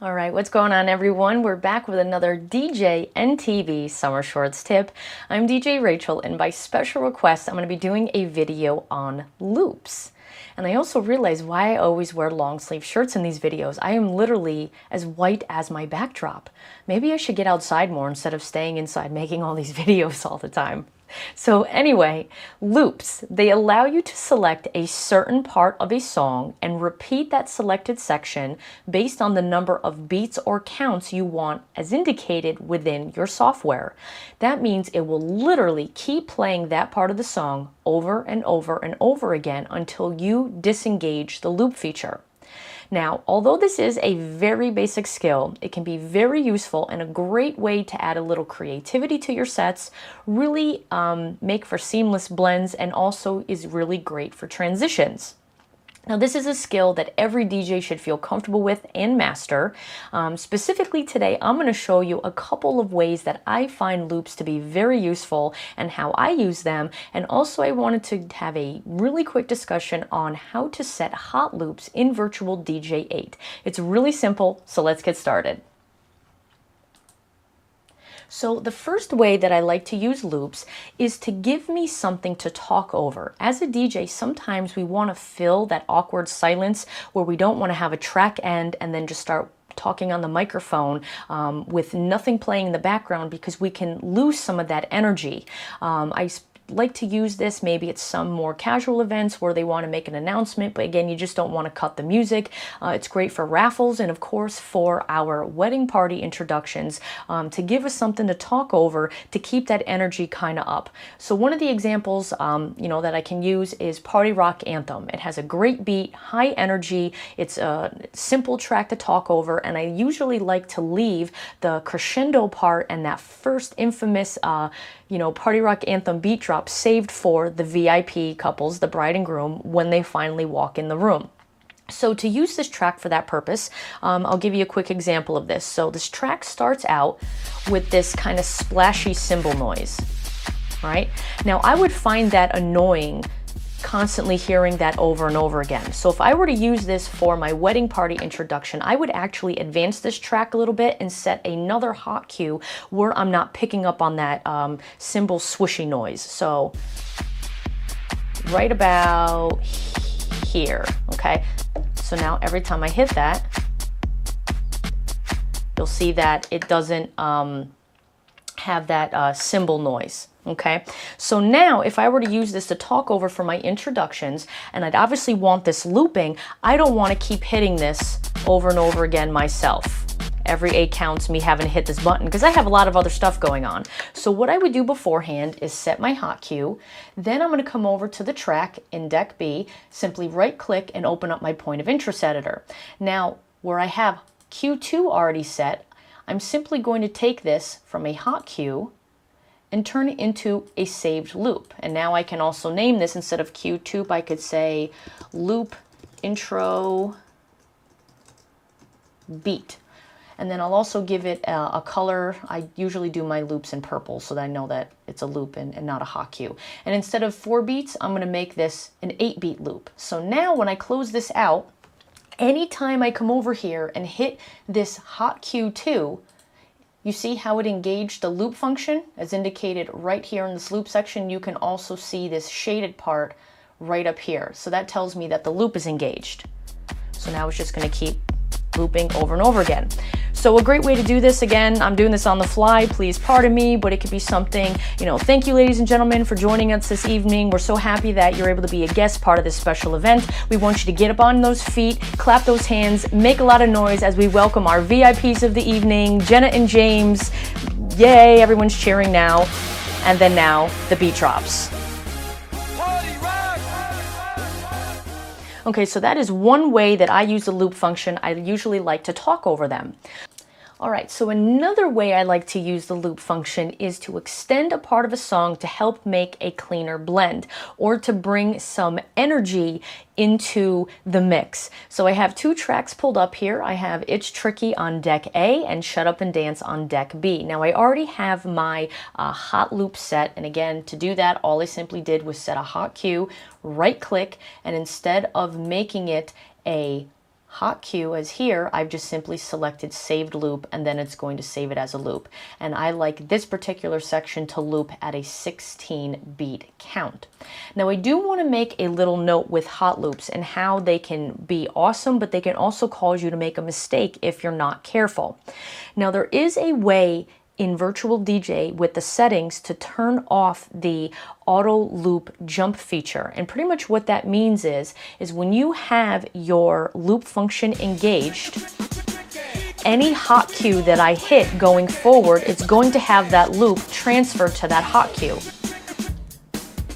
All right, what's going on, everyone? We're back with another DJ and TV Summer Shorts tip. I'm DJ Rachel, and by special request, I'm going to be doing a video on loops. And I also realized why I always wear long sleeve shirts in these videos. I am literally as white as my backdrop. Maybe I should get outside more instead of staying inside making all these videos all the time. So anyway, loops, they allow you to select a certain part of a song and repeat that selected section based on the number of beats or counts you want as indicated within your software. That means it will literally keep playing that part of the song over and over and over again until you disengage the loop feature. Now, although this is a very basic skill, it can be very useful and a great way to add a little creativity to your sets, really make for seamless blends, and also is really great for transitions. Now, this is a skill that every DJ should feel comfortable with and master. Specifically today, I'm going to show you a couple of ways that I find loops to be very useful and how I use them. And also I wanted to have a really quick discussion on how to set hot loops in Virtual DJ 8. It's really simple, so let's get started. So the first way that I like to use loops is to give me something to talk over. As a DJ, sometimes we want to fill that awkward silence where we don't want to have a track end and then just start talking on the microphone with nothing playing in the background, because we can lose some of that energy. I like to use this maybe at some more casual events where they want to make an announcement, but again, you just don't want to cut the music. It's great for raffles and of course for our wedding party introductions, to give us something to talk over to keep that energy kind of up. So one of the examples that I can use is Party Rock Anthem. It has a great beat, high energy, it's a simple track to talk over, and I usually like to leave the crescendo part and that first infamous Party Rock Anthem beat drop saved for the VIP couples, the bride and groom, when they finally walk in the room. So to use this track for that purpose, I'll give you a quick example of this. So this track starts out with this kind of splashy cymbal noise, right? Now I would find that annoying constantly hearing that over and over again. So if I were to use this for my wedding party introduction, I would actually advance this track a little bit and set another hot cue where I'm not picking up on that cymbal swishy noise. So right about here, okay? So now every time I hit that, you'll see that it doesn't have that cymbal noise. Okay, so now if I were to use this to talk over for my introductions, and I'd obviously want this looping, I don't want to keep hitting this over and over again myself. Every 8 counts me having to hit this button because I have a lot of other stuff going on. So what I would do beforehand is set my hot cue. Then I'm going to come over to the track in Deck B, simply right click and open up my point of interest editor. Now where I have Q2 already set, I'm simply going to take this from a hot cue and turn it into a saved loop. And now I can also name this, instead of Q2, I could say loop intro beat. And then I'll also give it a color. I usually do my loops in purple so that I know that it's a loop and not a hot cue. And instead of 4 beats, I'm gonna make this an 8-beat loop. So now when I close this out, anytime I come over here and hit this hot cue 2, you see how it engaged the loop function as indicated right here in this loop section. You can also see this shaded part right up here. So that tells me that the loop is engaged. So now it's just going to keep looping over and over again. So a great way to do this, again, I'm doing this on the fly, please pardon me, but it could be something, thank you ladies and gentlemen for joining us this evening. We're so happy that you're able to be a guest part of this special event. We want you to get up on those feet, clap those hands, make a lot of noise as we welcome our VIPs of the evening, Jenna and James. Yay, everyone's cheering now. And then now the beat drops. Okay, so that is one way that I use the loop function. I usually like to talk over them. All right, so another way I like to use the loop function is to extend a part of a song to help make a cleaner blend or to bring some energy into the mix. So I have 2 tracks pulled up here. I have It's Tricky on Deck A and Shut Up and Dance on Deck B. Now I already have my hot loop set, and again, to do that, all I simply did was set a hot cue, right click, and instead of making it a hot cue as here, I've just simply selected saved loop, and then it's going to save it as a loop. And I like this particular section to loop at a 16 beat count. Now I do want to make a little note with hot loops and how they can be awesome, but they can also cause you to make a mistake if you're not careful. Now there is a way in Virtual DJ with the settings to turn off the auto loop jump feature. And pretty much what that means is when you have your loop function engaged, any hot cue that I hit going forward, it's going to have that loop transferred to that hot cue.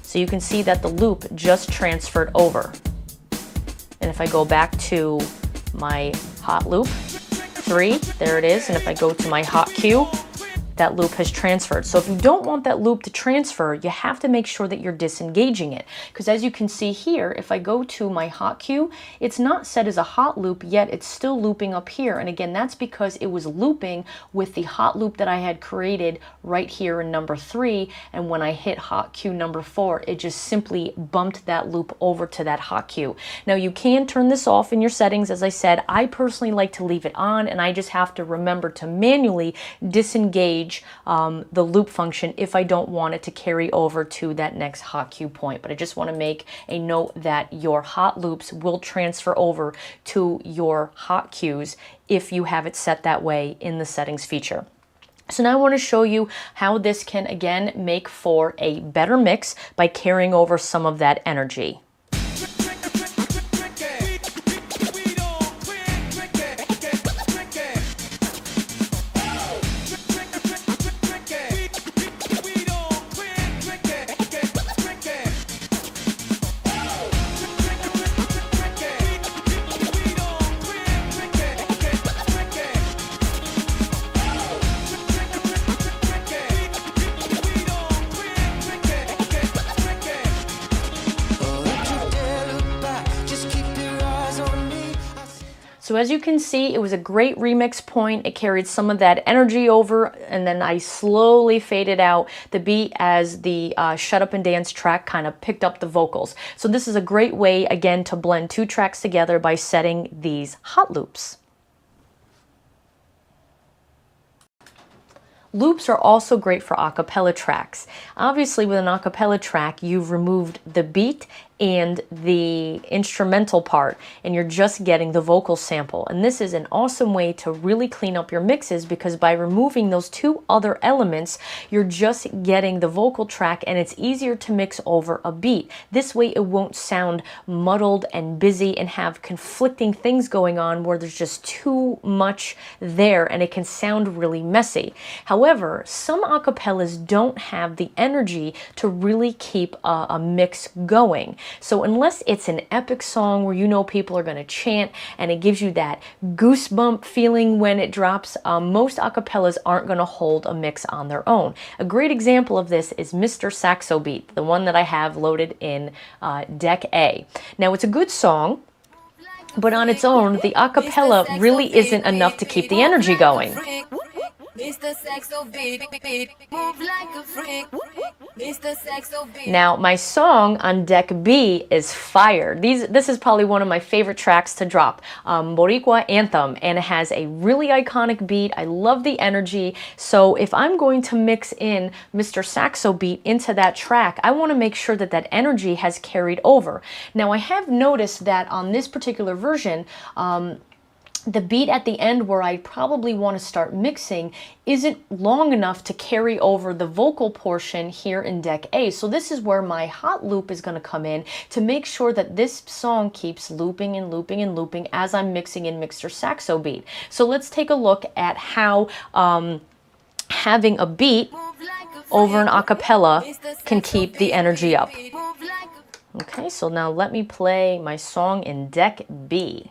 So you can see that the loop just transferred over. And if I go back to my hot loop 3, there it is. And if I go to my hot cue, that loop has transferred. So if you don't want that loop to transfer, you have to make sure that you're disengaging it. Because as you can see here, if I go to my hot cue, it's not set as a hot loop, yet it's still looping up here. And again, that's because it was looping with the hot loop that I had created right here in number 3. And when I hit hot cue number 4, it just simply bumped that loop over to that hot cue. Now you can turn this off in your settings. As I said, I personally like to leave it on, and I just have to remember to manually disengage the loop function if I don't want it to carry over to that next hot cue point. But I just want to make a note that your hot loops will transfer over to your hot cues if you have it set that way in the settings feature. So now I want to show you how this can again make for a better mix by carrying over some of that energy. So as you can see, it was a great remix point. It carried some of that energy over, and then I slowly faded out the beat as the Shut Up and Dance track kind of picked up the vocals. So this is a great way, again, to blend two tracks together by setting these hot loops. Loops are also great for acapella tracks. Obviously, with an acapella track, you've removed the beat and the instrumental part, and you're just getting the vocal sample. And this is an awesome way to really clean up your mixes, because by removing those two other elements, you're just getting the vocal track, and it's easier to mix over a beat. This way it won't sound muddled and busy and have conflicting things going on where there's just too much there and it can sound really messy. However, some acapellas don't have the energy to really keep a mix going. So unless it's an epic song where you know people are going to chant and it gives you that goosebump feeling when it drops, most acapellas aren't going to hold a mix on their own. A great example of this is Mr. Saxo Beat, the one that I have loaded in Deck A. Now it's a good song, but on its own, the acapella really isn't enough to keep the energy going. Now, my song on Deck B is fire. This is probably one of my favorite tracks to drop, Boricua Anthem, and it has a really iconic beat. I love the energy, so if I'm going to mix in Mr. Saxo Beat into that track, I want to make sure that that energy has carried over. Now, I have noticed that on this particular version, the beat at the end where I probably want to start mixing isn't long enough to carry over the vocal portion here in Deck A. So this is where my hot loop is going to come in to make sure that this song keeps looping and looping and looping as I'm mixing in Mr. Saxo Beat. So let's take a look at how having a beat over an acapella can keep the energy up. Okay, so now let me play my song in Deck B.